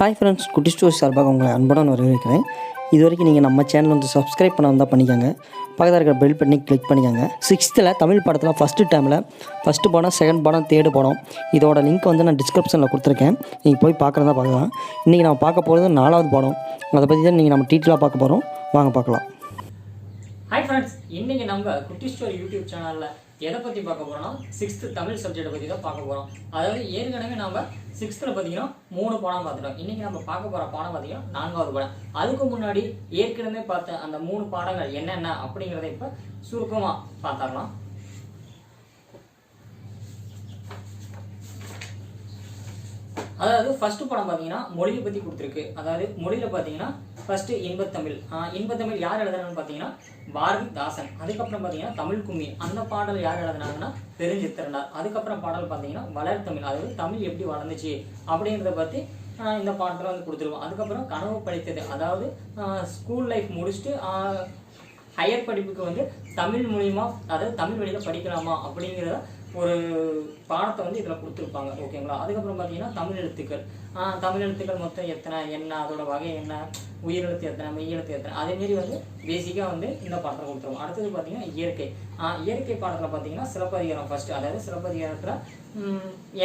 Hi friends, குட்டி story சார்பாக உங்களை அன்புடன் வரவேற்கிறேன். இது வரைக்கும் நீங்கள் நம்ம சேனல் வந்து சப்ஸ்கிரைப் பண்ண வந்தால் பண்ணிக்கோங்க. பக்கத்தில் இருக்கிற பெல் பண்ணி கிளிக் பண்ணிக்கோங்க. 6th தமிழ் படத்தில் ஃபஸ்ட்டு டைமில் ஃபஸ்ட்டு படம், செகண்ட் படம், தேர்டு படம் இதோட லிங்க் வந்து நான் டிஸ்கிரிப்ஷனில் கொடுத்துருக்கேன். நீங்கள் போய் பார்க்குறதா பார்க்கலாம். இன்றைக்கி நம்ம பார்க்க போகிறது 4வது படம். அதை பற்றி தான் நீங்கள் நம்ம டீட்டெயிலாக பார்க்க போகிறோம். வாங்க பார்க்கலாம். ஹாய் ஃப்ரெண்ட்ஸ், இன்றைக்கி நம்ம குட்டி ஸ்டோரி யூடியூப் சேனலில் எதை பற்றி பார்க்க போகிறோம்னா 6th தமிழ் சப்ஜெக்டை பற்றி தான் பார்க்க போகிறோம். அதாவது ஏற்கனவே நம்ம 6th பார்த்தீங்கன்னா 3 பாடம் பார்த்துட்டோம். இன்றைக்கி நம்ம பார்க்க போகிற பாடம் பார்த்தீங்கன்னா 4வது பாடம். அதுக்கு முன்னாடி ஏற்கனவே பார்த்த அந்த 3 பாடங்கள் என்னென்ன அப்படிங்கிறத இப்போ சுருக்கமாக பார்த்தாக்கலாம். அதாவது ஃபர்ஸ்ட் படம் பார்த்தீங்கன்னா மொழியை பற்றி கொடுத்துருக்கு. அதாவது மொழியில் பார்த்தீங்கன்னா ஃபர்ஸ்ட் இன்பத்தமிழ். இன்பத்தமிழ் யார் எழுதுனான்னு பார்த்தீங்கன்னா பாரதிதாசன். அதுக்கப்புறம் பார்த்தீங்கன்னா தமிழ் கும்மி, அந்த பாடல் யார் எழுதுனாங்கன்னா பெருஞ்சித்திரனார். அதுக்கப்புறம் பாடல் பார்த்தீங்கன்னா வளர்த்தமிழ், அதாவது தமிழ் எப்படி வளர்ந்துச்சு அப்படிங்கிறத பற்றி இந்த பாடத்தில் வந்து கொடுத்துருவோம். அதுக்கப்புறம் கனவு படித்தது, அதாவது ஸ்கூல் லைஃப் முடிச்சுட்டு ஹையர் படிப்புக்கு வந்து தமிழ் மூலியமா, அதாவது தமிழ் வழியில் படிக்கலாமா அப்படிங்கிறத ஒரு பாடத்தை வந்து இதில் கொடுத்துருப்பாங்க. ஓகேங்களா. அதுக்கப்புறம் பார்த்தீங்கன்னா தமிழ் எழுத்துக்கள். தமிழ் எழுத்துக்கள் மொத்தம் எத்தனை, என்ன அதோட வகை என்ன, உயிரெழுத்து எத்தனை, மெய்யெழுத்து எத்தனை, அதேமாரி வந்து பேசிக்காக வந்து இந்த பாடத்தில் கொடுத்துருவோம். அடுத்தது பார்த்தீங்கன்னா இயற்கை. இயற்கை பாடத்தில் பார்த்தீங்கன்னா சிலப்பதிகாரம் ஃபர்ஸ்ட். அதாவது சிலப்பதிகாரத்தில்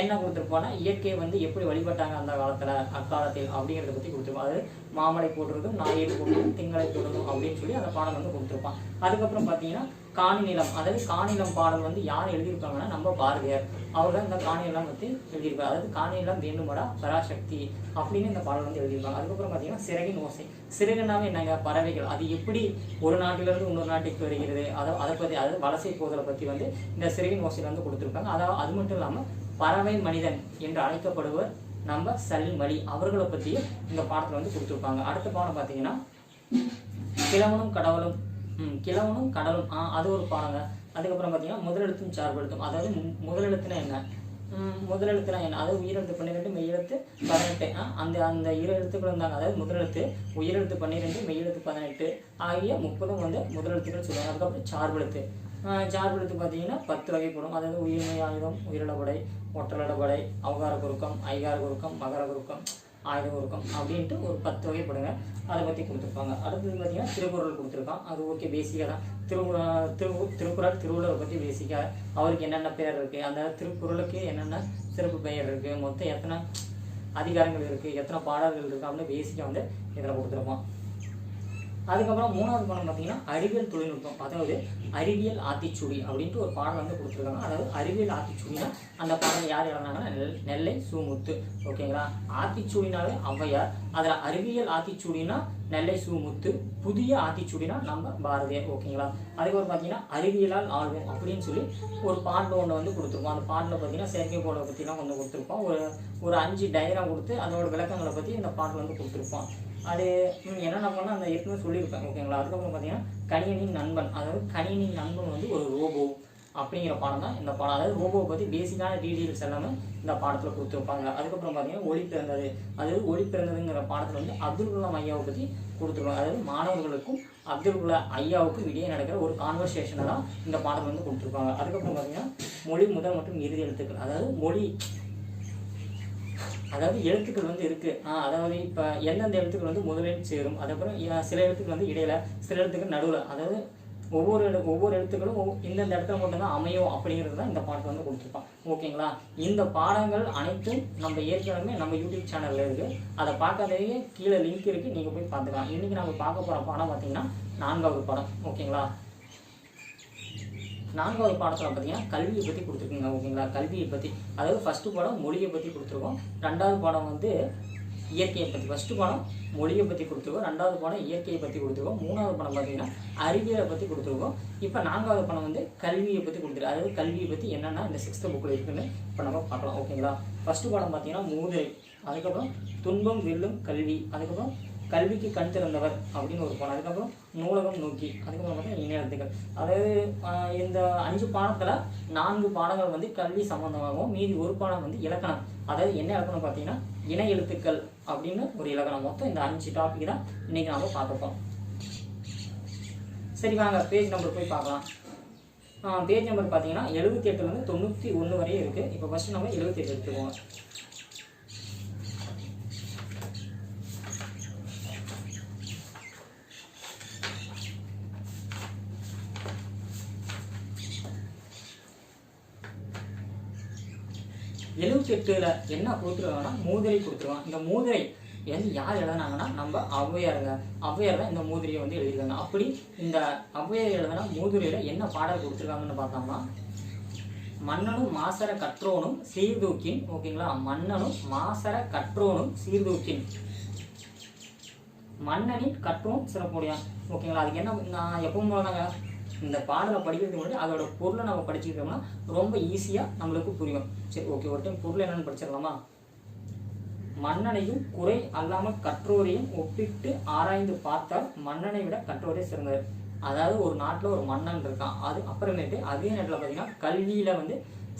என்ன கொடுத்துருப்போம்னா இயற்கையை வந்து எப்படி வழிபட்டாங்க அந்த காலத்தில், அக்காலத்தில் அப்படிங்கிறத பற்றி கொடுத்துருப்போம். அதாவது மாமலை போட்டிருக்கும், நாயேடு போட்டிருக்கும், திங்களை போட்டிருக்கும் அப்படின்னு சொல்லி அந்த பாடம் வந்து கொடுத்துருப்பான். அதுக்கப்புறம் பார்த்தீங்கன்னா காணிநிலம். அதாவது காணிலம் பாடல் வந்து யார் எழுதியிருப்பாங்கன்னா நம்ம பாரதியார். அவர் தான் இந்த காணிநிலம் வந்து எழுதியிருப்பார். அதாவது காணிநிலம் வேண்டுமடா பராசக்தி அப்படின்னு இந்த பாடல் வந்து எழுதியிருப்பாங்க. அதுக்கப்புறம் பார்த்தீங்கன்னா சிறகின் ஓசை. சிறகுனாவே என்னங்க, பறவைகள். அது எப்படி ஒரு நாட்டிலிருந்து இன்னொரு நாட்டுக்கு வருகிறது, அதை பற்றி, அதாவது வலசை போதலை பற்றி வந்து இந்த சிறகின் ஓசையில் வந்து கொடுத்துருப்பாங்க. அதாவது அது மட்டும் இல்லாமல் பறவை மனிதன் என்று அழைக்கப்படுவர் நம்ம சலீம் அலி அவர்களை பற்றி இந்த பாடத்தில் வந்து கொடுத்துருப்பாங்க. அடுத்த பாடம் பார்த்தீங்கன்னா கிழவனும் கடவுளும். கிழவனும் கடலும், அது ஒரு பாடங்க. அதுக்கப்புறம் பார்த்தீங்கன்னா முதலெழுத்தும் சார்பெழுத்தும். அதாவது முதலெழுத்துனா என்ன, முதலெழுத்துனா என்ன, அதாவது உயிரெழுத்து 12, மெய்யெழுத்து 18. அந்த இரு எழுத்துக்கள் இருந்தாங்க. அதாவது முதலெழுத்து, உயிரெழுத்து 12, மெய்யெழுத்து 18 ஆகிய 30 வந்து முதலெழுத்துக்கள் சொல்லுவாங்க. அதுக்கப்புறம் சார்பெழுத்து. சார்பெழுத்து பார்த்தீங்கன்னா 10 வகைப்படும். அதாவது உயிர்மை ஆயுதம், உயிரிழப்படை, ஒற்றலிடப்படை, அவகார குறுக்கம், ஐகார குறுக்கம், மகர குறுக்கம், ஆயுத குறுக்கம் அப்படின்ட்டு ஒரு 10 வகைப்படுங்க. அதை பற்றி கொடுத்துருப்பாங்க. அடுத்தது பார்த்தீங்கன்னா திருக்குறள் கொடுத்துருக்கான். அது ஓகே, பேசிக்காக தான். திருக்குறள் திருவள்ளுவரை பற்றி பேசிக்காக அவருக்கு என்னென்ன பெயர் இருக்குது, அந்த திருக்குறளுக்கு என்னென்ன சிறப்பு பெயர் இருக்குது, மொத்தம் எத்தனை அதிகாரங்கள் இருக்குது, எத்தனை பாடல்கள் இருக்குது அப்படின்னு பேசிக்காக வந்து இதில் கொடுத்துருப்பான். அதுக்கப்புறம் 3வது பாடம் பார்த்தீங்கன்னா அறிவியல் தொழில்நுட்பம். அதாவது அறிவியல் ஆத்திச்சூடி அப்படின்ட்டு ஒரு பாடம் வந்து கொடுத்துருக்காங்க. அதாவது அறிவியல் ஆத்திச்சூடினா அந்த பாடம் யார் எழுதினாங்கன்னா நெல்லை சூமுத்து. ஓகேங்களா. ஆத்திச்சூடினாலே ஔவையார். அதில் அறிவியல் ஆத்திச்சூடினா நெல்லை சூமுத்து, புதிய ஆத்திச்சூடினா நம்ம பாரதியார். ஓகேங்களா. அதுக்கப்புறம் பார்த்தீங்கன்னா அறிவியலால் ஆழ்வோம் அப்படின்னு சொல்லி ஒரு பாட்டில் ஒன்று வந்து கொடுத்துருப்போம். அந்த பாட்டில் பார்த்தீங்கன்னா செயற்கைக்கோளை பற்றிலாம் வந்து கொடுத்துருப்போம். ஒரு 5 டயக்ராம் கொடுத்து அதோட விளக்கங்களை பற்றி இந்த பாட்டில் வந்து கொடுத்துருப்போம். அது என்னென்ன பண்ணால் அந்த ஏற்கனவே சொல்லியிருப்பேன். ஓகேங்களா. அதுக்கப்புறம் பார்த்தீங்கன்னா கணினியின் நண்பன். அதாவது கணினியின் நண்பன் வந்து ஒரு ரோபோ அப்படிங்கிற பாடம் தான் இந்த பாடம். அதாவது ரோபோவை பற்றி பேசிக்கான டீட்டெயில்ஸ் எல்லாமே இந்த பாடத்தில் கொடுத்துருப்பாங்க. அதுக்கப்புறம் பார்த்தீங்கன்னா ஒளி பிறந்தது. அதாவது ஒளி பிறந்ததுங்கிற பாடத்தில் வந்து அப்துல் கலாம் ஐயாவை பற்றி கொடுத்துருப்பாங்க. அதாவது மாணவர்களுக்கும் அப்துல் கலாம் ஐயாவுக்கும் இடையே நடக்கிற ஒரு கான்வர்சேஷனை தான் இந்த பாடத்தில் வந்து கொடுத்துருப்பாங்க. அதுக்கப்புறம் பார்த்தீங்கன்னா மொழி முதல் மற்றும் இறுதி எழுத்துக்கள். அதாவது மொழி, அதாவது எழுத்துக்கள் வந்து இருக்குது. அதாவது இப்போ எந்தெந்த எழுத்துக்கள் வந்து முதலில் சேரும், அதுக்கப்புறம் சில எழுத்துக்கள் வந்து இடையில, சில எழுத்துக்கள் நடுவில், அதாவது ஒவ்வொரு எழுத்துக்களும் இந்தந்த இடத்துல மட்டும்தான் அமையும் அப்படிங்கிறது தான் இந்த பாடத்தை வந்து கொடுத்துருப்பான். ஓகேங்களா. இந்த பாடங்கள் அனைத்தும் நம்ம ஏற்கனவே நம்ம யூடியூப் சேனலில் இருக்குது. அதை பார்க்காதே கீழே லிங்க் இருக்குது, நீங்கள் போய் பார்த்துக்கலாம். இன்றைக்கி நம்ம பார்க்க போகிற பாடம் பார்த்தீங்கன்னா 4வது பாடம். ஓகேங்களா. 4வது பாடத்தில் பார்த்தீங்கன்னா கல்வியை பற்றி கொடுத்துருக்குங்க. ஓகேங்களா. கல்வியை பற்றி, அதாவது ஃபஸ்ட்டு பாடம் மொழியை பற்றி கொடுத்துருக்கோம். 2வது பாடம் வந்து இயற்கையை பற்றி. ஃபஸ்ட்டு பாடம் மொழியை பற்றி கொடுத்துருக்கோம், 2வது பாடம் இயற்கையை பற்றி கொடுத்துருக்கோம், 3வது பாடம் பார்த்தீங்கன்னா அறிவியலை பற்றி கொடுத்துருக்கோம். இப்போ 4வது பாடம் வந்து கல்வியை பற்றி கொடுத்துருக்கு. அதாவது கல்வியை பற்றி என்னென்னா இந்த 6th புக்கில் இருக்குன்னு இப்போ நம்ம பார்க்கலாம். ஓகேங்களா. ஃபஸ்ட்டு பாடம் பார்த்தீங்கன்னா மூதுரை. அதுக்கப்புறம் துன்பம் வெல்லும் கல்வி. அதுக்கப்புறம் கல்விக்கு கண் திறந்தவர் அப்படின்னு ஒரு பாடம். அதுக்கப்புறம் நூலகம் நோக்கி. அதுக்கப்புறம் பார்த்தா இணை எழுத்துக்கள். அதாவது இந்த 5 பாடத்தில் 4 பாடங்கள் வந்து கல்வி சம்பந்தமாகவும், மீதி ஒரு பாடம் வந்து இலக்கணம். அதாவது என்ன இலக்கணம் பார்த்தீங்கன்னா இணை எழுத்துக்கள் அப்படின்னு ஒரு இலக்கணம். மொத்தம் இந்த 5 டாபிக் தான் இன்னைக்கு நம்ம பார்த்துப்போம். சரி வாங்க பேஜ் நம்பர் போய் பார்க்கலாம். பேஜ் நம்பர் பார்த்தீங்கன்னா 78லேருந்து 91 வரையும் இருக்குது. இப்போ ஃபஸ்ட்டு நம்ம 78 எடுத்துக்குவோம். 78ல் என்ன கொடுத்துருக்காங்கன்னா மூதுரை கொடுத்துருக்காங்க. இந்த மூதுரை வந்து யார் எழுதினாங்கன்னா நம்ம ஔவையாருங்க. ஔவையார் தான் இந்த மூதுரையை வந்து எழுதியிருக்காங்க. அப்படி இந்த ஔவையார் எழுதினா மூதுரையில் என்ன பாடல் கொடுத்துருக்காங்கன்னு பார்த்தோம்னா, மன்னனும் மாசற கற்றோனும் சீர்தூக்கின், ஓகேங்களா, மன்னனும் மாசற கற்றோனும் சீர்தூக்கின், மன்னனின் கற்றோன் சிறப்புடையான், ஓகேங்களா. அதுக்கு என்ன, நான் எப்பவும் போனாங்க இந்த பாடலை படிக்கிறதுக்கு முன்னாடி அதோட பொருளை நம்ம படிச்சுக்கிட்டோம்னா ரொம்ப ஈஸியாக நம்மளுக்கு புரியும். சரி, ஓகே, ஒரு டைம் பொருள் என்னன்னு படிச்சிடலாமா? மன்னனையும் குறை அல்லாமல் கற்றோரையும் ஒப்பிட்டு ஆராய்ந்து பார்த்தால் மன்னனை விட கற்றோரே சிறந்தவர். அதாவது ஒரு நாட்டில் ஒரு மன்னன் இருக்கான், அது அப்புறமேட்டு அதே நேரத்தில் பார்த்தீங்கன்னா கல்வியில் வந்து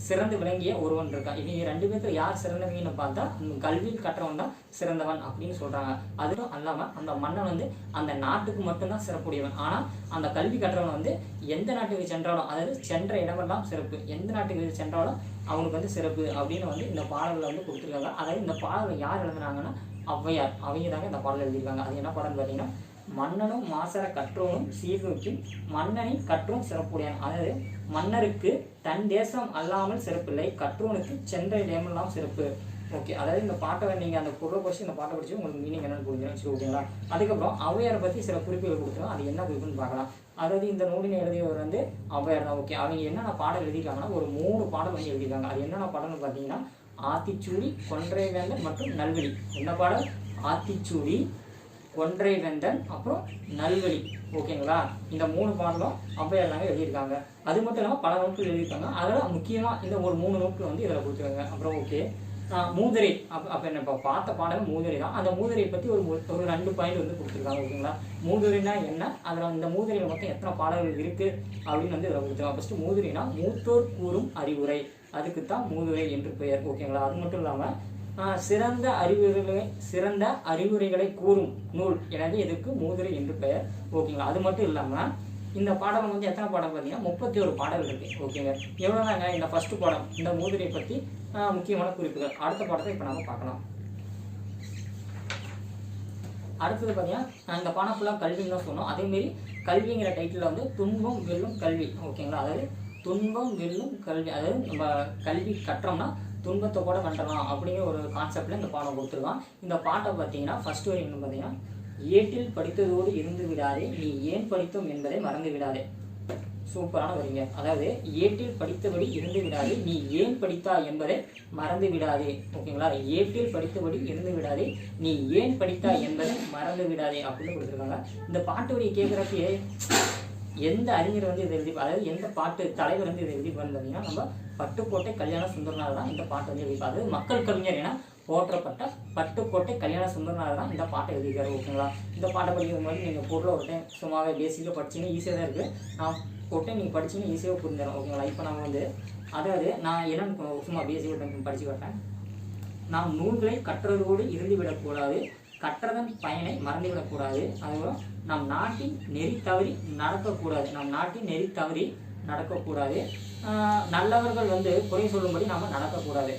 சிறந்து விளங்கிய ஒருவன் இருக்கான். இவங்க 2 பேர்த்துல யார் சிறந்தவங்கன்னு பார்த்தா கல்வியில் கற்றவன் தான் சிறந்தவன் அப்படின்னு சொல்றாங்க. அதுவும் அல்லாமல் அந்த மன்னன் வந்து அந்த நாட்டுக்கு மட்டும்தான் சிறப்புடையவன். ஆனால் அந்த கல்வி கற்றவன் வந்து எந்த நாட்டுக்கு சென்றாலும், அதாவது சென்ற இடமெல்லாம் சிறப்பு, எந்த நாட்டுக்கு சென்றாலும் அவனுக்கு வந்து சிறப்பு அப்படின்னு வந்து இந்த பாடலில் வந்து கொடுத்துருக்காங்க. அதாவது இந்த பாடலை யார் எழுதுனாங்கன்னா ஔவையார். அவங்க தாங்க இந்த பாடல் எழுதியிருக்காங்க. அது என்ன பாடல் பார்த்தீங்கன்னா, மன்னனும் மாசற கற்றோனும் சீர்தூக்கின் மன்னனின் கற்றோன் சிறப்புடையான். அதாவது மன்னருக்கு தன் தேசம் அல்லாமல் சிறப்பில்லை, கற்றோனுக்கு சென்ற இடமெல்லாம் சிறப்பு. ஓகே, அதாவது இந்த பாட்டை நீங்கள் அந்த பொருளை படிச்சு இந்த பாட்டை படிச்சு உங்களுக்கு மீனிங் என்னன்னு புரிஞ்சிடும். சரி, ஓகேங்களா. அதுக்கப்புறம் ஔவையாரை பற்றி சில குறிப்புகள் கொடுத்துருவோம். அது என்ன குறிப்புன்னு பார்க்கலாம். அதாவது இந்த நூலினை எழுதியவர் வந்து ஔவையார் தான். ஓகே, அவங்க என்னென்ன பாடல் எழுதியிருக்காங்கன்னா ஒரு 3 பாடல் வந்து எழுதியிருக்காங்க. அது என்னென்ன பாடல்னு பார்த்தீங்கன்னா, ஆத்திச்சூடி, கொன்றை வேந்தன் மற்றும் நல்வழி. என்ன பாடல்? ஆத்திச்சூடி, கொன்றை வேந்தன், அப்புறம் நல்வழி, ஓகேங்களா. இந்த 3 பாடலும் ஔவையார் தாங்க எழுதியிருக்காங்க. அது மட்டும் இல்லாமல் பல நோட்கள் எழுதியிருக்காங்க. அதில் முக்கியமாக இந்த ஒரு 3 நோட்கள் வந்து இதில் கொடுத்துருக்காங்க. அப்புறம் ஓகே, மூதுரை அப்போ என்ன இப்போ பார்த்த பாடம் மூதுரை தான். அந்த மூதுரையை பற்றி ஒரு 2 பாயிண்ட் வந்து கொடுத்துருக்காங்க, ஓகேங்களா. மூதுரைனா என்ன, அதில் இந்த மூதுரையில் மொத்தம் எத்தனை பாடல்கள் இருக்குது அப்படின்னு வந்து இதில் கொடுத்துருக்காங்க. ஃபஸ்ட்டு மூதுரைனா மூத்தோர் கூறும் அறிவுரை, அதுக்கு தான் மூதுரை என்று பெயர், ஓகேங்களா. அது மட்டும் இல்லாமல் சிறந்த அறிவுரைகளை கூறும் நூல், எனவே இதுக்கு மூதுரை என்று பெயர், ஓகேங்களா. அது மட்டும் இல்லாமல் இந்த பாடம் வந்து எத்தனை பாடம் பார்த்தீங்கன்னா 31 பாடல்கள் இருக்குது, ஓகேங்க. எவ்வளோதாங்க இந்த ஃபஸ்ட்டு பாடம், இந்த மூதுரை பற்றி முக்கியமான குறிப்புகள். அடுத்த பாடத்தை இப்போ நம்ம பார்க்கலாம். அடுத்தது பார்த்தீங்கன்னா இந்த பாடம் ஃபுல்லாக கல்வின்னு தான் சொன்னோம். அதேமாரி கல்விங்கிற டைட்டில் வந்து துன்பம் வெல்லும் கல்வி, ஓகேங்களா. அதாவது துன்பம் வெல்லும் கல்வி, அதாவது நம்ம கல்வி கற்றோம்னா துன்பத்தை கூட வென்றலாம் அப்படிங்கிற ஒரு கான்செப்டில் இந்த பாடம் கொடுத்துருக்கான். இந்த பாட்டை பார்த்தீங்கன்னா ஃபர்ஸ்ட் வரி என்ன பார்த்தீங்கன்னா, ஏட்டில் படித்ததோடு இருந்து விடாதே, நீ ஏன் படித்தோம் என்பதை மறந்து விடாதே. சூப்பரான வரிங்க. அதாவது ஏட்டில் படித்தபடி இருந்து விடாதே, நீ ஏன் படித்தா என்பதை மறந்து விடாதே, ஓகேங்களா. ஏட்டில் படித்தபடி இருந்து விடாதே, நீ ஏன் படித்தா என்பதை மறந்து விடாதே அப்படின்னு கொடுத்துருக்காங்க. இந்த பாட்டு வரியை கேட்குறப்பே எந்த அறிஞர் வந்து இதை எழுதி, அதாவது எந்த பாட்டு தலைவர் வந்து இதை எழுதிப்பான்னு பார்த்தீங்கன்னா நம்ம பட்டுக்கோட்டை கல்யாண சுந்தரனார் தான் இந்த பாட்டை வந்து எழுதிப்பா. அதாவது மக்கள் கவிஞர் என போற்றப்பட்ட பட்டுக்கோட்டை கல்யாண சுந்தரனார் தான் இந்த பாட்டை எழுதிக்காரு, ஓகேங்களா. இந்த பாட்டை படிக்கும் போது நீங்கள் பொருளை ஒரு டைம் சும்மாவே பேசிக்காக படிச்சிங்கன்னா ஈஸியாக தான் இருக்குது. நான் ஒரு டைம் நீங்கள் படிச்சிங்கன்னா ஈஸியாக புரிஞ்சிடும், ஓகேங்களா. இப்போ நம்ம வந்து அதாவது நான் என்னென்னு சும்மா பேசிக்காக டைம் படித்து காட்டேன். நாம் நூல்களை கற்றதோடு இருந்து விடக்கூடாது, கற்றதன் பயனை மறந்துவிடக்கூடாது. அதுக்கப்புறம் நம் நாட்டின் நெறி தவறி நடக்கக்கூடாது, நம் நாட்டின் நெறி தவறி நடக்கக்கூடாது. நல்லவர்கள் வந்து குறை சொல்லும்படி நாம் நடக்கக்கூடாது.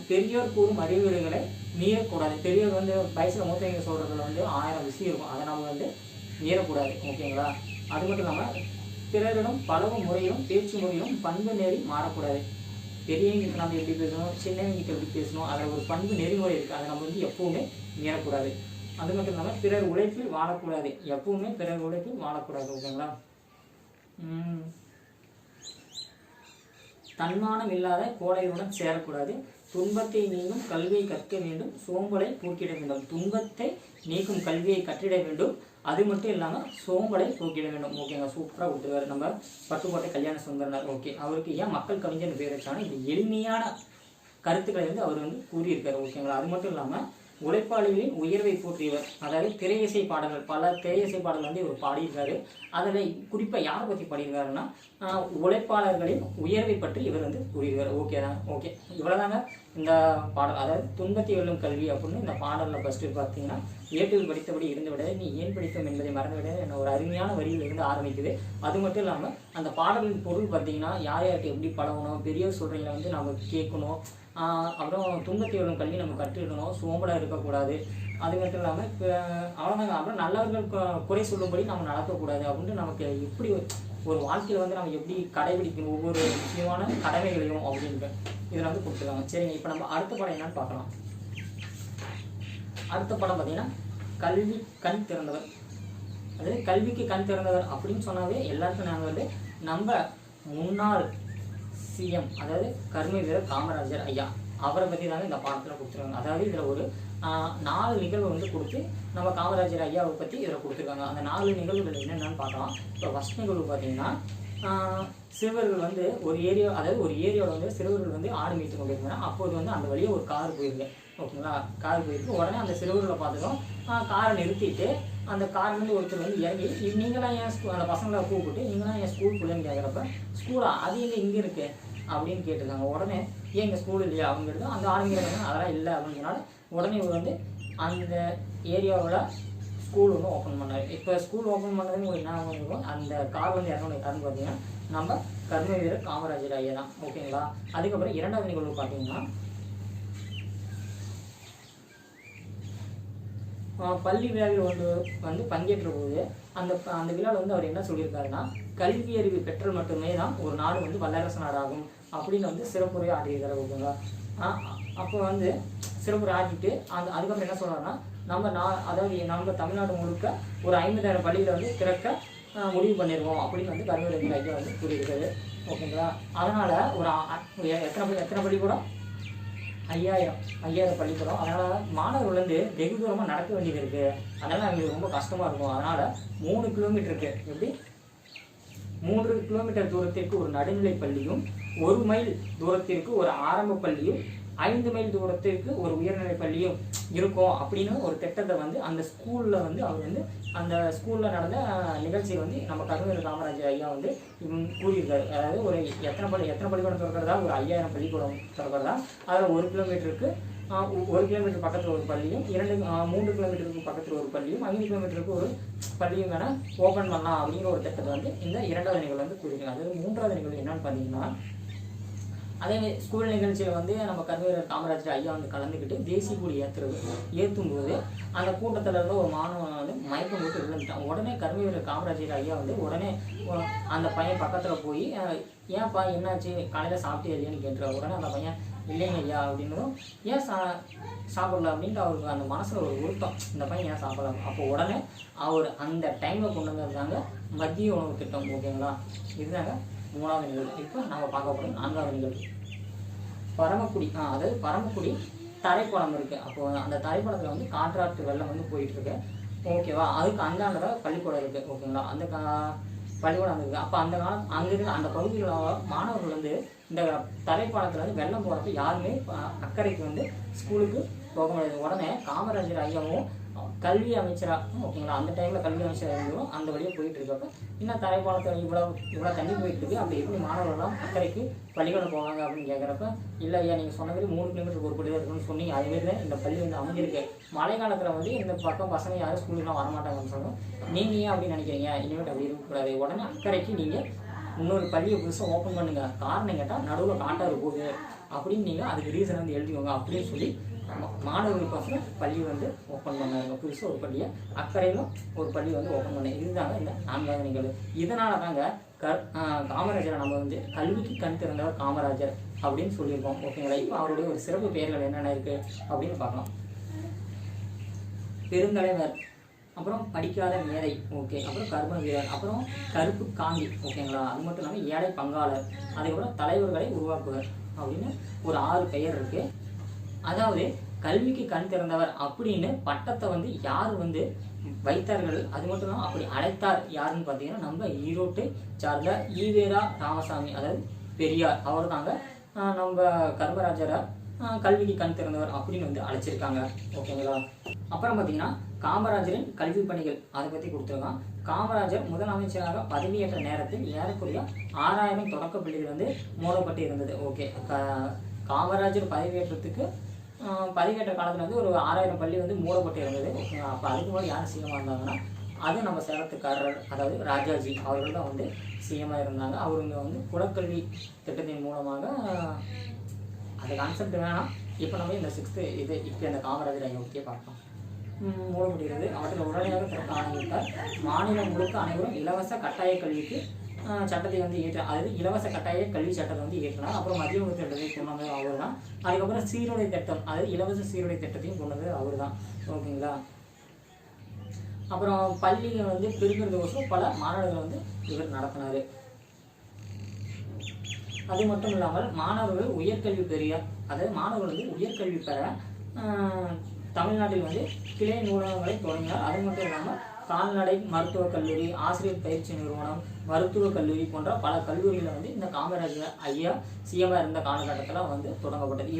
பெரியோர் கூறும் அறிவுரைகளை மீறக்கூடாது. பெரியோர் வந்து வயசில் மூத்தவங்க சொல்கிறதுல வந்து 1000 விஷயம் இருக்கும், அதை நம்ம வந்து மீறக்கூடாது, ஓகேங்களா. அது மட்டும் இல்லாமல் பிறரிடம் பழகும் முறையிலும் பேச்சு முறையிலும் பண்பு நெறி மாறக்கூடாது. பெரியவங்கிட்ட நம்ம எப்படி பேசணும், சின்னவங்கிட்ட எப்படி பேசணும், அதில் ஒரு பண்பு நெறிமுறை இருக்குது, அதை நம்ம வந்து எப்பவுமே மீறக்கூடாது. அது மட்டும் இல்லாமல் பிறர் உழைப்பில் வாழக்கூடாது, எப்பவுமே பிறர் உழைப்பில் வாழக்கூடாது, ஓகேங்களா. தன்மானம் இல்லாத கோடைகளுடன் சேரக்கூடாது. துன்பத்தை நீங்கும் கல்வியை கற்க வேண்டும், சோம்பலை போக்கிட வேண்டும். துன்பத்தை நீக்கும் கல்வியை கற்றிட வேண்டும், அது மட்டும் இல்லாமல் சோம்பலை போக்கிட வேண்டும், ஓகேங்க. சூப்பராக கொடுத்துருவாரு நம்ம பட்டுக்கோட்டை கல்யாண சுந்தரனார், ஓகே. அவருக்கு ஏன் மக்கள் கவிஞர் பேர் வச்சாங்கன்னா இது எளிமையான கருத்துக்களை வந்து அவர் வந்து கூறியிருக்காரு, ஓகேங்களா. அது மட்டும் இல்லாமல் உழைப்பாளிகளின் உயர்வை போற்றியவர், அதாவது திரை இசை பாடல்கள், பல திரை இசை பாடல்கள் வந்து இவர் பாடியிருக்காரு. அதில் குறிப்பாக யாரை பற்றி பாடியிருக்காருன்னா உழைப்பாளர்களின் உயர்வை பற்றி இவர் வந்து கூறியிருக்காரு, ஓகே தான், ஓகே. இவ்வளோதாங்க இந்த பாடல், அதாவது துன்பத்தை வெல்லும் கல்வி அப்படின்னு இந்த பாடலில் ஃபஸ்ட்டு பார்த்தீங்கன்னா, ஏட்டில் படித்தபடி இருந்து விட நீ ஏன் படித்தோம் என்பதை மறந்து விட என்ன ஒரு அருமையான வரியில் இருந்து ஆரம்பிக்குது. அது மட்டும் இல்லாமல் அந்த பாடலின் பொருள் பார்த்தீங்கன்னா யார் யார்கிட்ட எப்படி பழகணும், பெரியவர் சொல்கிறீங்கள வந்து நம்ம கேட்கணும், அப்புறம் துன்பத்தை வெல்லும் கல்வி நம்ம கற்றுக்கணும், சோம்பலாக இருக்கக்கூடாது. அது மட்டும் இல்லாமல் இப்போ அவ்வளோதாங்க. அப்புறம் நல்லவர்கள் குறை சொல்லும்படி நம்ம நடக்கக்கூடாது அப்படின்ட்டு நமக்கு எப்படி ஒரு வாழ்க்கையில் வந்து நம்ம எப்படி கடைபிடிக்கணும் ஒவ்வொரு முக்கியமான கடமைகளையும் அப்படின்ட்டு. இதில் வந்து கொடுத்துருக்காங்க. சரிங்க, இப்போ நம்ம அடுத்த படம் என்னன்னு பார்க்கலாம். அடுத்த படம் பார்த்தீங்கன்னா கல்வி கண் திறந்தவர். அதாவது கல்விக்கு கண் திறந்தவர் அப்படின்னு சொன்னாவே எல்லாருக்கும் நாங்கள் வந்து நம்ம முன்னாள் சிஎம், அதாவது கர்ம வீரர் காமராஜர் ஐயா அவரை பற்றி தாங்க இந்த பாடத்தில் கொடுத்துருக்காங்க. அதாவது இதில் ஒரு 4 நிகழ்வு வந்து கொடுத்து நம்ம காமராஜர் ஐயாவை பற்றி இதில் கொடுத்துருக்காங்க. அந்த 4 நிகழ்வுகள் என்னென்னு பார்க்கலாம். இப்போ ஃபஸ்ட் நிகழ்வு பார்த்தீங்கன்னா சிறுவர்கள் வந்து ஒரு ஏரியா, அதாவது ஒரு ஏரியாவில் வந்து சிறுவர்கள் வந்து ஆடு மீட்டு கொண்டிருந்தாங்க. அப்போது வந்து அந்த வழியே ஒரு கார் போயிருக்கு. ஓகேங்களா, கார் போயிருக்கு. உடனே அந்த சிறுவர்களை பார்த்துட்டோம், காரை நிறுத்திட்டு அந்த கார்லேருந்து ஒருத்தர் வந்து இறங்கி, நீங்களாம் ஏன் அந்த பசங்களை கூப்பிட்டு நீங்களாம் ஏன் ஸ்கூல் பிள்ளைன்னு கேட்குறப்ப, ஸ்கூலா அது இங்கே இருக்குது அப்படின்னு கேட்டிருக்காங்க. உடனே ஏன் இங்கே ஸ்கூல் இல்லையா அப்படின்னு கேட்டு அந்த ஆரம்பிக்கிறாங்க. அதெல்லாம் இல்லை அப்படிங்கிறனால உடனே இவர் வந்து அந்த ஏரியாவில் ஸ்கூல் வந்து ஓப்பன் பண்ணார். இப்போ ஸ்கூல் ஓப்பன் பண்ணதுன்னு ஒரு என்ன இருக்கும், அந்த கார் வந்து இறங்கணும் யாருன்னு பார்த்தீங்கன்னா நம்ம கர்ம வீரர் காமராஜர் ஐயா தான். ஓகேங்களா. அதுக்கப்புறம் 2வது நிகழ்வு பார்த்தீங்கன்னா பள்ளி விழாவில் வந்து பங்கேற்ற போது அந்த விழாவில் வந்து அவர் என்ன சொல்லியிருக்காருன்னா, கல்வி அறிவு பெற்றல் மட்டுமே தான் ஒரு நாடு வந்து வல்லரசு நாடாகும் அப்படின்னு வந்து சிறப்புரை ஆற்றியிருக்காரு. ஓகேங்களா. அப்போ வந்து சிறப்புரை ஆற்றிட்டு அதுக்கப்புறம் என்ன சொல்கிறாருன்னா, அதாவது நம்ம தமிழ்நாடு முழுக்க ஒரு 50,000 பள்ளிகளை வந்து திறக்க முடிவு பண்ணிடுவோம் அப்படின்னு வந்து கர்மவீரர் ஐயா வந்து கூறியிருக்காரு. ஓகேங்களா. அதனால் ஒரு எத்தனை பள்ளிக்கூடம் 5000 பள்ளிக்கூடம். அதனால் மாணவர்கள் வந்து வெகு தூரமாக நடக்க வேண்டியது இருக்குது. அதனால் அவங்களுக்கு ரொம்ப கஷ்டமாக இருக்கும். அதனால் 3 கிலோமீட்டருக்கு எப்படி 3 கிலோமீட்டர் தூரத்திற்கு ஒரு நடுநிலை பள்ளியும், 1 மைல் தூரத்திற்கு ஒரு ஆரம்ப பள்ளியும், 5 மைல் தூரத்திற்கு ஒரு உயர்நிலை பள்ளியும் இருக்கும் அப்படின்னு ஒரு திட்டத்தை வந்து அந்த ஸ்கூலில் வந்து அவர் வந்து அந்த ஸ்கூலில் நடந்த நிகழ்ச்சியை வந்து நம்ம கர்மவீரர் காமராஜர் ஐயா வந்து கூறியிருக்காரு. அதாவது ஒரு எத்தனை பள்ளிக்கூடம் திறக்கிறதா, ஒரு 5000 பள்ளிக்கூடம் திறக்கிறதா, அதில் 1 கிலோமீட்டருக்கு 1 கிலோமீட்டர் பக்கத்தில் ஒரு பள்ளியும், 3 கிலோமீட்டருக்கு பக்கத்தில் ஒரு பள்ளியும், 5 கிலோமீட்டருக்கு ஒரு பள்ளியும் வேணா ஓப்பன் பண்ணலாம் அப்படிங்கிற ஒரு திட்டத்தை வந்து இந்த 2வது நிகழ்வு வந்து கூறியிருக்காங்க. அதாவது 3வது நிகழ்வு என்னன்னு பார்த்தீங்கன்னா, அதே ஸ்கூல் நிகழ்ச்சியில் வந்து நம்ம கர்மவீரர் காமராஜர் ஐயா வந்து கலந்துக்கிட்டு தேசிய கொடி ஏற்றும்போது அந்த கூட்டத்தில் இருந்த ஒரு மாணவன் வந்து மயக்கம் போட்டு விழுந்துட்டான். உடனே கர்மவீரர் காமராஜர் ஐயா வந்து உடனே அந்த பையன் பக்கத்தில் போய், ஏன்ப்பா என்னாச்சு, காலையில் சாப்பிட்டே இல்லையான்னு கேட்டுருவார். உடனே அந்த பையன் இல்லைங்க ஐயா அப்படின்னதும், ஏன் சாப்பிடல அப்படின்ட்டு அவருக்கு அந்த மனசில் ஒரு உருத்தம், இந்த பையன் ஏன் சாப்பிடலாம். அப்போ உடனே அவர் அந்த டைமில் கொண்டு வந்திருந்தாங்க மதிய உணவு திட்டம். ஓகேங்களா. இதுதாங்க 3வது நிகழ்வு. இப்போ நம்ம பார்க்க போகிறோம் 4வது நிகழ்வு. பரமக்குடி. அதாவது பரமக்குடி தரைப்பாலம் இருக்குது. அப்போது அந்த தரைப்பாலத்தில் வந்து காற்றாற்று வெள்ளம் வந்து போயிட்டுருக்கு. ஓகேவா. அதுக்கு அந்தாண்ட பள்ளிக்கூடம் இருக்குது. ஓகேங்களா. அந்த பள்ளிக்கூடம் இருக்குது. அப்போ அந்த காலம் அங்கிருந்து அந்த பகுதியில் மாணவர்கள் வந்து இந்த தரைப்பாலத்தில் வந்து வெள்ளம் போகிறப்ப யாருமே அக்கறைக்கு வந்து ஸ்கூலுக்கு போக முடியாது. உடனே காமராஜர் ஐயாவும் கல்வி அமைச்சராக, ஓகேங்களா, அந்த டைமில் கல்வி அமைச்சராக இருந்தோம் அந்த வழியாக போயிட்டு இருக்கப்ப இன்னும் தரைப்பாலத்தில் இவ்வளோ தண்ணி போயிட்டு இருக்கு, அப்படி எப்படி மாணவர்கள்லாம் அக்கறைக்கு பள்ளிக்கூடம் போவாங்க அப்படின்னு கேட்குறப்ப, இல்லை ஐயா நீங்கள் சொன்ன மாதிரி 3 கிலோமீட்டருக்கு ஒரு பள்ளி இருக்குன்னு சொன்னீங்க, அதுமாரி தான் இந்த பள்ளி வந்து அமைஞ்சிருக்கு. மழை காலத்தில் வந்து இந்த பக்கம் பசங்க யாரும் ஸ்கூலுக்குலாம் வரமாட்டாங்கன்னு சொன்னோம். நீங்கள் ஏன் அப்படின்னு நினைக்கிறீங்க, இனிமேட்டு அப்படி இருக்கக்கூடாது, உடனே அக்கறைக்கு நீங்கள் இன்னொரு பள்ளியை புதுசாக ஓப்பன் பண்ணுங்கள், காரணம் கேட்டால் நடுவில் காட்டாறு போகுது அப்படின்னு நீங்கள் அதுக்கு ரீசன் வந்து எழுதிக்கோங்க அப்படின்னு சொல்லி மாணவர்களுக்கோசரம் பள்ளி வந்து ஓப்பன் பண்ணாங்க. புதுசாக ஒரு பள்ளியை அக்கறையிலும் ஒரு பள்ளி வந்து ஓப்பன் பண்ணாங்க. இதுதாங்க இந்த 4வது நிகழ்வு. இதனால தாங்க காமராஜரை நம்ம வந்து கல்விக்கு கண் திறந்தவர் காமராஜர் அப்படின்னு சொல்லியிருக்கோம். ஓகேங்களா. இப்போ அவருடைய ஒரு சிறப்பு பெயர்கள் என்னென்ன இருக்குது அப்படின்னு பார்க்கலாம். பெருந்தலைவர், அப்புறம் படிக்காத மேதை, ஓகே, அப்புறம் கர்ம வீரர், அப்புறம் கருப்பு காந்தி. ஓகேங்களா. அது மட்டும் இல்லாமல் ஏழை பங்காளர், அதுக்கப்புறம் தலைவர்களை உருவாக்குவர் அப்படின்னு ஒரு 6 பெயர் இருக்குது. அதாவது கல்விக்கு கண் திறந்தவர் அப்படின்னு பட்டத்தை வந்து யார் வந்து வைத்தார்கள், அது மட்டும் இல்லாமல் அப்படி அழைத்தார் யாருன்னு பார்த்தீங்கன்னா நம்ம ஈரோட்டை சார்ந்த ஈவேரா ராமசாமி, அதாவது பெரியார், அவர் தாங்க நம்ம கர்மராஜரை கல்விக்கு கண் திறந்தவர் அப்படின்னு வந்து அழைச்சிருக்காங்க. ஓகேங்களா. அப்புறம் பார்த்தீங்கன்னா காமராஜரின் கல்வி பணிகள் அதை பற்றி கொடுத்துருக்கான். காமராஜர் முதலமைச்சராக பதவியேற்ற நேரத்தில் ஏறக்குறைய 6000 தொடக்க பள்ளிகள் வந்து மூடப்பட்டு இருந்தது. ஓகே. காமராஜர் பதிவேற்ற காலத்தில் வந்து ஒரு 6000 பள்ளி வந்து மூடப்பட்டு இருந்தது. ஓகேங்களா. அப்போ அதுக்கு முன்னாடி யார் சிஎம்மாக இருந்தாங்கன்னா அது நம்ம சேலத்துக்காரர், அதாவது ராஜாஜி அவர்கள் தான் வந்து சிஎம்மாக இருந்தாங்க. அவருங்க வந்து குலக்கல்வி திட்டத்தின் மூலமாக அந்த கான்செப்ட் வேணாம். இப்போ நம்ம இந்த 6th இது இப்போ இந்த காமராஜர் ஐயா பற்றியே பார்க்கலாம். மூட முடிகிறது. அவற்றில் உடனடியாக திறக்க ஆரம்பித்தார். மாநிலம் முழுக்க அனைவரும் இலவச கட்டாய கல்விக்கு சட்டத்தை வந்து அதாவது இலவச கட்டாய கல்வி சட்டத்தை வந்து இயற்றினார். அப்புறம் மதிய உணவு திட்டத்தை கொண்டு வந்தது அவர் தான். அதுக்கப்புறம் சீருடை திட்டம், அதாவது இலவச சீருடை திட்டத்தையும் கொண்டு வந்தது அவர் தான். ஓகேங்களா. அப்புறம் பள்ளியை வந்து பெருக்கிறதுக்கோசரம் பல மாநாடுகளை வந்து இவர் நடத்தினார். அது மட்டும் இல்லாமல் மாணவர்கள் உயர்கல்வி அதாவது மாணவர்கள் வந்து உயர்கல்வி பெற தமிழ்நாட்டில் வந்து கிளை நூலகங்களை தொடங்கினார். அது மட்டும் இல்லாமல் கால்நடை மருத்துவக் கல்லூரி, ஆசிரியர் பயிற்சி நிறுவனம், மருத்துவக் கல்லூரி போன்ற பல கல்லூரிகளை வந்து இந்த காமராஜர் ஐயா சிஎம்மாக இருந்த காலகட்டத்தில் வந்து தொடங்கப்பட்டது.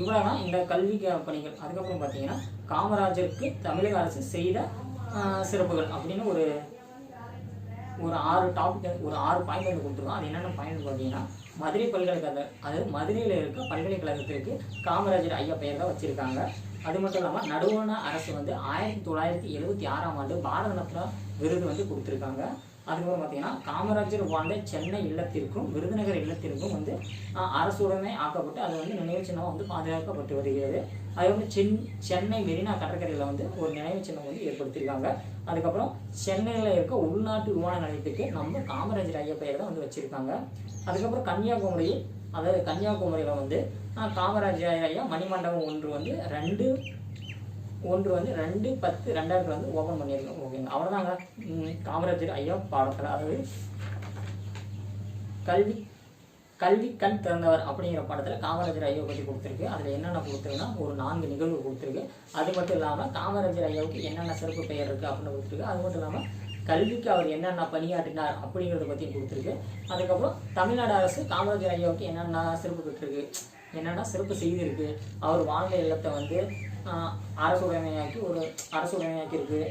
இவ்வளோதான் இந்த கல்வி பணிகள். அதுக்கப்புறம் பார்த்தீங்கன்னா காமராஜருக்கு தமிழக அரசு செய்த சிறப்புகள் அப்படின்னு ஒரு 6 டாபிக், ஒரு 6 பாயிண்ட் வந்து கொடுத்துருக்கோம். அது என்னென்ன பாயிண்ட் பார்த்தீங்கன்னா, மதுரை பல்கலைக்கழகம், அதாவது மதுரையில் இருக்க பல்கலைக்கழகத்திற்கு காமராஜர் ஐயா பெயர் தான் வச்சுருக்காங்க. அது மட்டும் இல்லாமல் நடுவண அரசு வந்து 1976ஆம் ஆண்டு பாரத ரத்னா விருது வந்து கொடுத்துருக்காங்க. அதுக்கப்புறம் பார்த்தீங்கன்னா காமராஜர் வாழ்ந்த சென்னை இல்லத்திற்கும் விருதுநகர் இல்லத்திற்கும் வந்து அரசுடனே ஆக்கப்பட்டு அது வந்து நினைவு சின்னம் வந்து பாதுகாக்கப்பட்டு வருகிறது. அதுக்கப்புறம் சென்னை மெரினா கடற்கரையில் வந்து ஒரு நினைவு சின்னம் வந்து ஏற்படுத்தியிருக்காங்க. அதுக்கப்புறம் சென்னையில் இருக்க உள்நாட்டு விமான நிலையத்துக்கு நம்ம காமராஜர் ஐயா பெயர் தான் வந்து வச்சுருக்காங்க. அதுக்கப்புறம் கன்னியாகுமரியில் வந்து காமராஜர் ஐயா மணிமண்டபம் ஒன்று வந்து 2/10/2000 வந்து ஓப்பன் பண்ணியிருக்கோம். ஓகேங்க, அவ்வளோதாங்க காமராஜர் ஐயா பாடத்தில். அதாவது கல்வி கண் திறந்தவர் அப்படிங்கிற படத்தில் காமராஜர் ஐயாவை பற்றி கொடுத்துருக்கு. அதில் என்னென்ன கொடுத்துருக்குன்னா ஒரு 4 நிகழ்வு கொடுத்துருக்கு. அது மட்டும் இல்லாமல் காமராஜர் ஐயாவுக்கு என்னென்ன சிறப்பு பெயர் இருக்குது அப்படின்னு கொடுத்துருக்கு. அது மட்டும் இல்லாமல் கல்விக்கு அவர் என்னென்ன பணியாற்றினார் அப்படிங்கிறத பற்றி கொடுத்துருக்கு. அதுக்கப்புறம் தமிழ்நாடு அரசு காமராஜர் ஐயாவுக்கு என்னென்ன சிறப்பு பெற்றிருக்கு, என்னென்னா சிறப்பு செய்திருக்கு, அவர் வாழ்ந்த இல்லத்தை வந்து அரசு உடைமையாக்கி இருக்கு,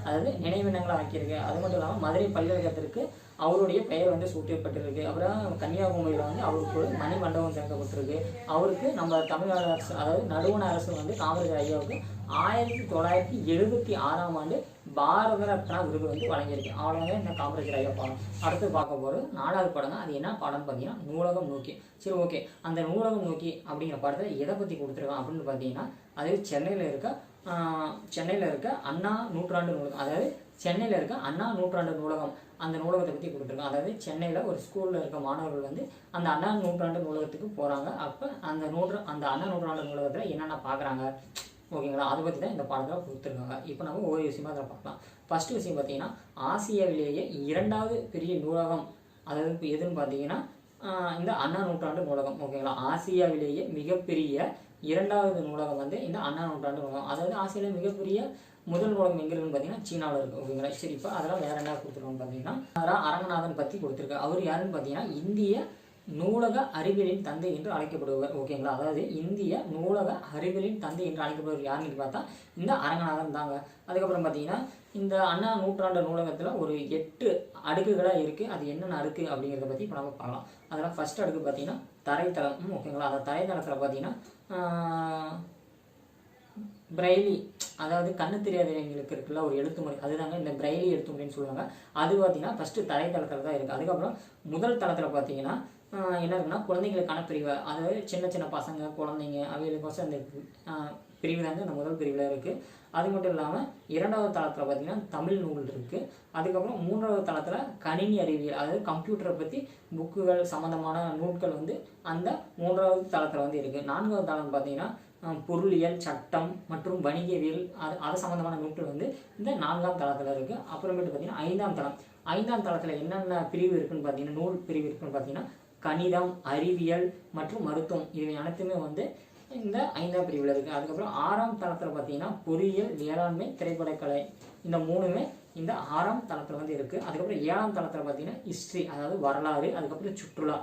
அதாவது நினைவினங்களை ஆக்கியிருக்கு. அது மட்டும் இல்லாமல் மதுரை பல்கலைக்கழகத்திற்கு அவருடைய பெயர் வந்து சூட்டப்பட்டிருக்கு. அப்புறம் கன்னியாகுமரியில் வந்து அவருக்கு ஒரு மணி மண்டபம் திறக்கப்பட்டிருக்கு. அவருக்கு நம்ம தமிழ்நாடு அரசு, அதாவது நடுவண அரசு வந்து காமராஜர் ஐயாவுக்கு 1976ஆம் ஆண்டு பாரத ரத்னா விருது வந்து வழங்கியிருக்கு. அவ்வளோதான் இந்த காமராஜர் ஐயா பாடம். அடுத்து பார்க்க போகிறது 4வது படம் தான். அது என்ன பாடம்னு பார்த்தீங்கன்னா நூலகம் நோக்கி. சரி, ஓகே. அந்த நூலகம் நோக்கி அப்படிங்கிற படத்தில் எதை பற்றி கொடுத்துருக்கான் அப்படின்னு பார்த்தீங்கன்னா, அது சென்னையில் இருக்க அண்ணா நூற்றாண்டு நூலகம், அதாவது சென்னையில் இருக்க அண்ணா நூற்றாண்டு நூலகம், அந்த நூலகத்தை பற்றி கொடுத்துருக்காங்க. அதாவது சென்னையில் ஒரு ஸ்கூலில் இருக்க மாணவர்கள் வந்து அந்த அண்ணா நூற்றாண்டு நூலகத்துக்கு போகிறாங்க. அப்போ அந்த அண்ணா நூற்றாண்டு நூலகத்தில் என்னென்ன பார்க்குறாங்க, ஓகேங்களா, அதை பற்றி தான் இந்த பாடத்தில் கொடுத்துருக்காங்க. இப்போ நம்ம ஒவ்வொரு விஷயமா அதை பார்க்கலாம். ஃபஸ்ட்டு விஷயம் பார்த்தீங்கன்னா, ஆசியாவிலேயே 2வது பெரிய நூலகம், அதாவது எதுன்னு பார்த்தீங்கன்னா இந்த அண்ணா நூற்றாண்டு நூலகம். ஓகேங்களா, ஆசியாவிலேயே மிகப்பெரிய 2வது நூலகம் வந்து இந்த அண்ணா நூற்றாண்டு நூலகம். அதாவது ஆசியாவிலே மிகப்பெரிய முதல் நூலகம் எங்கே இருக்குன்னு பார்த்தீங்கன்னா சீனாவில் இருக்குது. ஓகேங்களா. சரி, இப்போ அதெல்லாம் வேறு என்ன கொடுத்துருக்கோம்னு பார்த்தீங்கன்னா அரங்கநாதன் பற்றி கொடுத்துருக்காரு. அவர் யாருன்னு பார்த்தீங்கன்னா இந்திய நூலக அறிவியலின் தந்தை என்று அழைக்கப்படுவார். ஓகேங்களா, அதாவது இந்திய நூலக அறிவியலின் தந்தை என்று அழைக்கப்படுவார் யாருன்னு பார்த்தா இந்த அரங்கநாதன் தாங்க. அதுக்கப்புறம் பார்த்தீங்கன்னா இந்த அண்ணா நூற்றாண்டு நூலகத்தில் ஒரு 8 அடுக்குகளாக இருக்குது. அது என்னென்ன அடுக்கு அப்படிங்கிறத பற்றி இப்போ நம்ம பார்க்கலாம். அதெல்லாம் ஃபஸ்ட் அடுக்கு பார்த்தீங்கன்னா தரைத்தளம். ஓகேங்களா, அந்த தரைத்தளத்தில் பார்த்தீங்கன்னா பிரெய்லி, அதாவது கண்ணு தெரியாதவங்களுக்கு இருக்குல்ல ஒரு எழுத்து முறை, அதுதாங்க இந்த பிரெய்லி எழுத்து முறைன்னு சொல்லுவாங்க. அது பார்த்தீங்கன்னா ஃபஸ்ட்டு தரைத்தளத்தில் தான் இருக்குது. அதுக்கப்புறம் முதல் தளத்தில் பார்த்தீங்கன்னா என்ன இருக்குன்னா குழந்தைங்களுக்கான பிரிவு, அதாவது சின்ன சின்ன பசங்க குழந்தைங்க அவைகளுக்கோசம் அந்த பிரிவு தாங்க இந்த முதல் பிரிவில் இருக்குது. அது மட்டும் இல்லாமல் 2வது தளத்தில் பார்த்தீங்கன்னா தமிழ் நூல் இருக்குது. அதுக்கப்புறம் 3வது தளத்தில் கணினி அறிவியல், அதாவது கம்ப்யூட்டரை பற்றி புக்குகள் சம்மந்தமான நூல்கள் வந்து அந்த 3வது தளத்தில் வந்து இருக்குது. 4வது தளம் பார்த்தீங்கன்னா பொருளியல், சட்டம் மற்றும் வணிகவியல், அது சம்மந்தமான நூல்கள் வந்து இந்த 4ஆம் தளத்தில் இருக்குது. அப்புறமேட்டு பார்த்தீங்கன்னா 5ஆம் தளம். 5ஆம் தளத்தில் என்னென்ன பிரிவு இருக்குன்னு பார்த்தீங்கன்னா நூல் பிரிவு இருக்குன்னு பார்த்தீங்கன்னா கணிதம், அறிவியல் மற்றும் மருத்துவம், இவை அனைத்துமே வந்து இந்த 5ஆம் பிரிவில் இருக்குது. அதுக்கப்புறம் 6ஆம் தளத்தில் பார்த்தீங்கன்னா பொறியியல், வேளாண்மை, திரைப்படக்கலை, இந்த 3மே இந்த 6ஆம் தளத்தில் வந்து இருக்குது. அதுக்கப்புறம் 7ஆம் தளத்தில் பார்த்தீங்கன்னா ஹிஸ்ட்ரி, அதாவது வரலாறு, அதுக்கப்புறம் சுற்றுலா,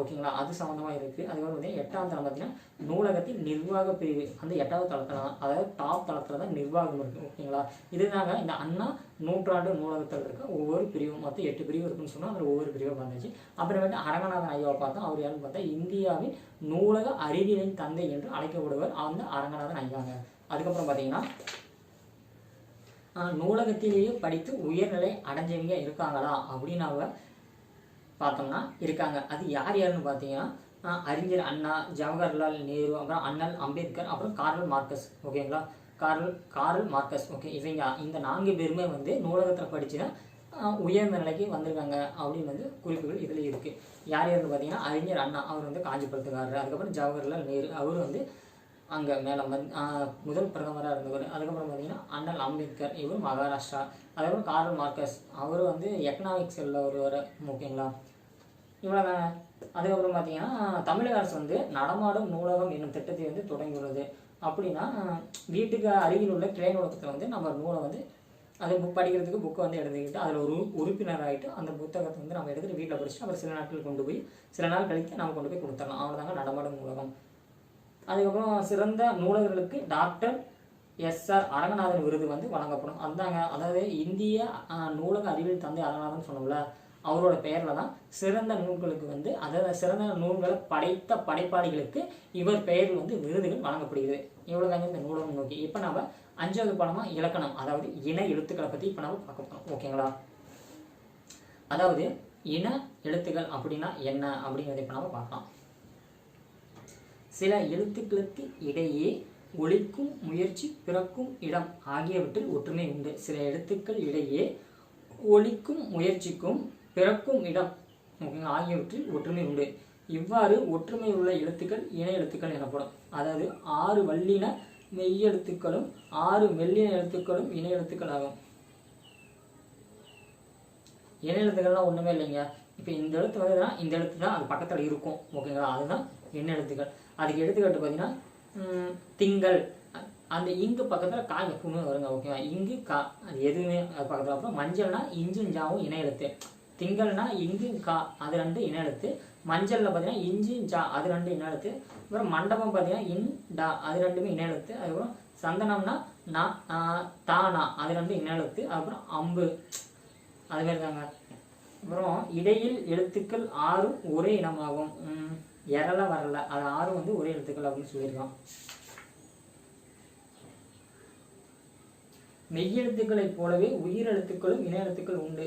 ஓகேங்களா, அது சம்மந்தமாக இருக்குது. அதுக்கப்புறம் பார்த்தீங்கன்னா 8ஆம் தளம் பார்த்தீங்கன்னா நூலகத்தின் நிர்வாக பிரிவு, அந்த 8வது தளத்தில் தான், அதாவது டாப் தளத்தில் தான் நிர்வாகம் இருக்குது. ஓகேங்களா, இதுதாங்க இந்த அண்ணா நூற்றாண்டு நூலகத்தில் இருக்க ஒவ்வொரு பிரிவும். மொத்தம் 8 பிரிவு இருக்குன்னு சொன்னால் அதில் ஒவ்வொரு பிரிவை பார்த்துச்சு. அப்புறமேட்டு அரங்கநாதன் ஐயாவை பார்த்தோம். அவர் யாருன்னு பார்த்தா இந்தியாவின் நூலக அறிவியலின் தந்தை என்று அழைக்கப்படுவர் அந்த அரங்கநாதன் ஐயாங்க. அதுக்கப்புறம் பார்த்தீங்கன்னா நூலகத்திலேயே படித்து உயர்நிலை அடைஞ்சவங்க இருக்காங்களா அப்படின்னு அவங்க பார்த்தோம்னா இருக்காங்க. அது யாருன்னு பார்த்தீங்கன்னா அறிஞர் அண்ணா, ஜவஹர்லால் நேரு, அப்புறம் அண்ணல் அம்பேத்கர், அப்புறம் கார்ல் மார்க்கஸ். ஓகேங்களா, கார்ல் மார்க்கஸ். ஓகே, இவங்க இந்த 4 பேருமே வந்து நூலகத்தில் படித்து தான் உயர்ந்த நிலைக்கு வந்திருக்காங்க அப்படின்னு வந்து குறிப்புகள் இதில் இருக்குது. யார் யாருன்னு பார்த்தீங்கன்னா அறிஞர் அண்ணா, அவர் வந்து காஞ்சிபுரத்துக்காரர். அதுக்கப்புறம் ஜவஹர்லால் நேரு, அவர் வந்து அங்கே மேலே முதல் பிரதமராக இருந்தவர். அதுக்கப்புறம் பார்த்தீங்கன்னா அண்ணல் அம்பேத்கர், இவர் மகாராஷ்டிரா. அதுக்கப்புறம் கார்ல் மார்க்கஸ், அவர் வந்து எக்கனாமிக்ஸில் ஒருவர். ஓகேங்களா, இவ்வளோ. அதுக்கப்புறம் பார்த்தீங்கன்னா தமிழக அரசு வந்து நடமாடும் நூலகம் என்னும் திட்டத்தை வந்து தொடங்கியுள்ளது. அப்படின்னா வீட்டுக்கு அருகில் உள்ள கிளை நூலகத்தில் வந்து நம்ம நூலை வந்து அது படிக்கிறதுக்கு புக்கை வந்து எடுத்துக்கிட்டு அதில் ஒரு உறுப்பினராகிட்டு அந்த புத்தகத்தை வந்து நம்ம எடுத்துகிட்டு வீட்டில் படிச்சுட்டு அப்புறம் சில நாட்கள் கொண்டு போய் சில நாள் கழித்து நம்ம கொண்டு போய் கொடுத்துடலாம். அவ்வளோதாங்க நடமாடும் நூலகம். அதுக்கப்புறம் சிறந்த நூலகர்களுக்கு டாக்டர் SR அரங்கநாதன் விருது வந்து வழங்கப்படும். அதாங்க, அதாவது இந்திய நூலக அறிவியல் தந்தை அரங்கநாதன் சொன்னோம்ல, அவரோட பெயரில் தான் சிறந்த நூல்களுக்கு வந்து, அதாவது சிறந்த நூல்களை படைத்த படைப்பாளிகளுக்கு இவர் பெயரில் வந்து விருதுகள் வழங்கப்படுகிறது. இவ்வளோதாங்க இந்த நூலகம் நோக்கி. இப்போ நம்ம 5வது பாடமாக இலக்கணம், அதாவது இன எழுத்துக்களை பற்றி இப்போ நம்ம பார்க்க போகிறோம். ஓகேங்களா, அதாவது இன எழுத்துக்கள் அப்படின்னா என்ன அப்படிங்கிறத இப்போ நம்ம பார்க்கலாம். சில எழுத்துக்களுக்கு இடையே ஒலிக்கும் முயற்சி பிறக்கும் இடம் ஆகியவற்றில் ஒற்றுமை உண்டு. சில எழுத்துக்கள் இடையே ஒலிக்கும் முயற்சிக்கும் பிறக்கும் இடம் ஆகியவற்றில் ஒற்றுமை உண்டு. இவ்வாறு ஒற்றுமை உள்ள எழுத்துக்கள் இணை எழுத்துக்கள் எனப்படும். அதாவது 6 வல்லின மெய்யெழுத்துக்களும் 6 மெல்லின எழுத்துக்களும் இணை எழுத்துக்கள் ஆகும். இணை எழுத்துக்கள்லாம் ஒன்றுமே இல்லைங்க. இப்போ இந்த எழுத்து வந்து இந்த எழுத்து தான் அது பக்கத்தில் இருக்கும். ஓகேங்களா, அதுதான் இணை எழுத்துக்கள். அதுக்கு எடுத்துக்காட்டு பார்த்தீங்கன்னா திங்கள், அந்த இங்கு பக்கத்தில் கா எப்பவுமே வருங்க. ஓகேவா, இங்கு கா அது எதுவுமே அது பக்கத்தில். அப்புறம் மஞ்சள்னா இஞ்சும் ஜாவும் இணை எழுத்து. திங்கள்னா இங்கு கா அது 2 இணை எழுத்து. மஞ்சளில் பார்த்தீங்கன்னா இஞ்சி ஜா அது 2 இணை எழுத்து. அப்புறம் மண்டபம் பார்த்தீங்கன்னா இன் டா அது 2மே இணை எழுத்து. அதுக்கப்புறம் சந்தனம்னா நா தானா அது 2 இணை எழுத்து. அதுக்கப்புறம் அம்பு அதுமாரி தாங்க. அப்புறம் இடையில் எழுத்துக்கள் 6 ஒரே இனமாகும். எரல வரல, அது 6 வந்து ஒரே எழுத்துக்கள் அப்படின்னு சொல்லியிருக்கோம். மெய்யெழுத்துக்களைப் போலவே உயிரெழுத்துக்களும் இணை எழுத்துக்கள் உண்டு.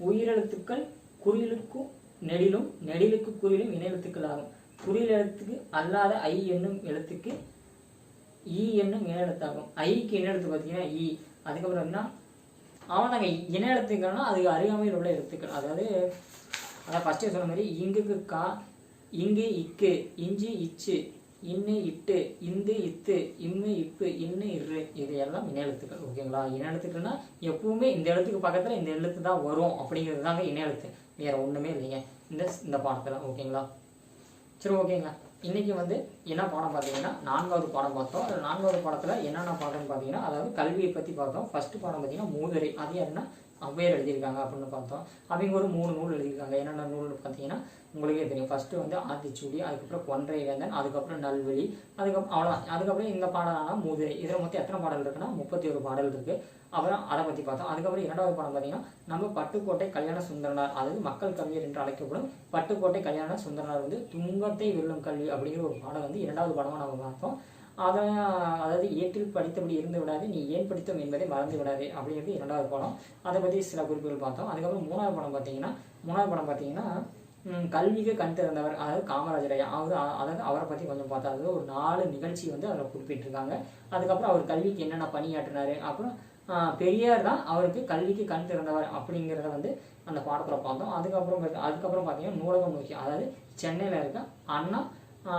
உயிரெழுத்துக்கள் குறிலுக்கும் நெடிலும் நெடிலுக்கு குறிலும் இணை எழுத்துக்கள் ஆகும். குறில் எழுத்துக்கு அல்லாத ஐ என்னும் எழுத்துக்கு ஈ என்னும் இணை எழுத்தாகும். ஐக்கு இணை எழுத்து பார்த்தீங்கன்னா ஈ. அதுக்கப்புறம் என்ன அவனாங்க இணை எழுத்துக்கள்னா அதுக்கு அருகாமையில் உள்ள எழுத்துக்கள். அதாவது ஃபஸ்ட்டே சொன்ன மாதிரி இங்குக்கு கா, இங்கு இக்கு, இஞ்சி இச்சு, இன்னு இட்டு, இந்து இத்து, இம்மு இப்பு, இன்னு இரு, இது எல்லாம் இணை எழுத்துக்கள். ஓகேங்களா, இணை எழுத்துக்கள்னா எப்பவுமே இந்த எழுத்துக்கு பக்கத்தில் இந்த எழுத்து தான் வரும் அப்படிங்கிறது தாங்க இணை எழுத்து. வேற ஒன்றுமே இல்லைங்க இந்த பாடத்தில். ஓகேங்களா, சரி ஓகேங்க. இன்றைக்கி வந்து என்ன பாடம் பார்த்தீங்கன்னா 4வது பாடம் பார்த்தோம். அதில் 4வது பாடத்தில் என்னென்ன பாடம்னு பார்த்தீங்கன்னா, அதாவது கல்வியை பற்றி பார்த்தோம். ஃபஸ்ட்டு பாடம் பார்த்தீங்கன்னா மூதுரை, அது யாருன்னா ஔவையார் எழுதியிருக்காங்க அப்படின்னு பார்த்தோம். அவங்க ஒரு 3 நூல் எழுதியிருக்காங்க. என்னென்ன நூல்னு பார்த்தீங்கன்னா உங்களுக்கே தெரியும். ஃபஸ்ட்டு வந்து ஆத்திச்சூடி, அதுக்கப்புறம் கொன்றை வேந்தன், அதுக்கப்புறம் நல்வழி, அதுக்கப்புறம் அவ்வளோதான். அதுக்கப்புறம் இந்த பாடலான மூதுரை. இதில் மொத்தம் எத்தனை பாடல் இருக்குன்னா 31 பாடல் இருக்குது. அப்புறம் அதை பற்றி பார்த்தோம். அதுக்கப்புறம் 2வது பாடம் பார்த்தீங்கன்னா நம்ம பட்டுக்கோட்டை கல்யாண சுந்தரனார், அதாவது மக்கள் கவிஞர் என்று அழைக்கப்படும் பட்டுக்கோட்டை கல்யாண சுந்தரனார் வந்து துன்பத்தை வெல்லும் கல்வி அப்படிங்கிற ஒரு பாடம் வந்து 2வது பாடமாக நம்ம பார்த்தோம். அதாவது ஏற்றில் படித்தபடி இருந்து விடாது, நீ ஏன் படித்தோம் என்பதை மறந்து விடாது அப்படிங்கிறது 2வது பாடம். அதை பற்றி சில குறிப்புகள் பார்த்தோம். அதுக்கப்புறம் 3வது பாடம் பார்த்தீங்கன்னா கல்விக்கு கண் திறந்தவர், அதாவது காமராஜர் ஐயா. அதாவது அவரை பற்றி கொஞ்சம் பார்த்தா, அதாவது ஒரு 4 நிகழ்ச்சி வந்து அதில் குறிப்பிட்டிருக்காங்க. அதுக்கப்புறம் அவர் கல்விக்கு என்னென்ன பணியாற்றினார், அப்புறம் பெரியார் தான் அவருக்கு கல்விக்கு கண் திறந்தவர் அப்படிங்கிறத வந்து அந்த பாடத்தில் பார்த்தோம். அதுக்கப்புறம் பார்த்தீங்கன்னா நூலகம் நோக்கி, அதாவது சென்னையில் இருக்க அண்ணா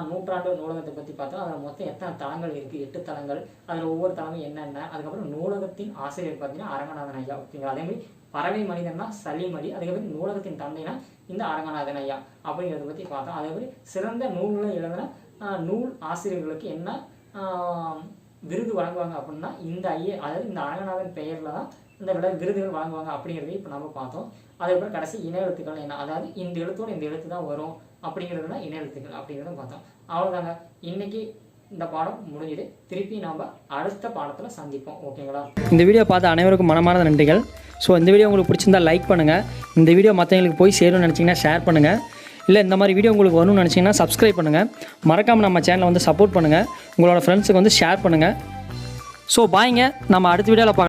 நூற்றாண்டு நூலகத்தை பற்றி பார்த்தோம். அதில் மொத்தம் எத்தனை தளங்கள் இருக்குது, 8 தளங்கள். அதில் ஒவ்வொரு தளமும் என்னென்ன. அதுக்கப்புறம் நூலகத்தின் ஆசிரியர் பார்த்தீங்கன்னா அரங்கநாதன் ஐயா. ஓகேங்களா, அதேமாதிரி பறவை மனிதன்னா சலீம் அலி, அதுக்கப்புறம் நூலகத்தின் தந்தைனா இந்த அரங்கநாதன் ஐயா அப்படிங்கிறத பற்றி பார்த்தோம். அதேமாதிரி சிறந்த நூல்களை எழுதின நூல் ஆசிரியர்களுக்கு என்ன விருது வழங்குவாங்க அப்படின்னா இந்த ஐயா, அதாவது இந்த அரங்கநாதன் பெயரில் தான் இந்த விருதுகள் வழங்குவாங்க அப்படிங்கிறதையும் இப்போ நம்ம பார்த்தோம். அதுக்கப்புறம் கடைசி இணை எழுத்துக்கள் என்ன, அதாவது இந்த எழுத்தோடு இந்த எழுத்து தான் வரும் அப்படிங்கிறது தான் இணை எழுத்துக்கள் அப்படிங்கிறத பார்த்தோம். அவ்வளோதாங்க, இன்னைக்கு இந்த பாடம் முடிஞ்சுது. திருப்பி நாம் அடுத்த பாடத்தில் சந்திப்போம். ஓகேங்களா, இந்த வீடியோ பார்த்த அனைவருக்கும் மனமார்ந்த நன்றிகள். ஸோ இந்த வீடியோ உங்களுக்கு பிடிச்சிருந்தா லைக் பண்ணுங்கள். இந்த வீடியோ மற்றவங்களுக்கு போய் சேரும்னு நினச்சிங்கன்னா ஷேர் பண்ணுங்கள். இல்லை இந்த மாதிரி வீடியோ உங்களுக்கு வரணும்னு நினச்சிங்கன்னா சப்ஸ்கிரைப் பண்ணுங்கள். மறக்காமல் நம்ம சேனலை வந்து சப்போர்ட் பண்ணுங்கள். உங்களோட ஃப்ரெண்ட்ஸுக்கு வந்து ஷேர் பண்ணுங்கள். ஸோ பாய்ங்க, நம்ம அடுத்த வீடியோவில்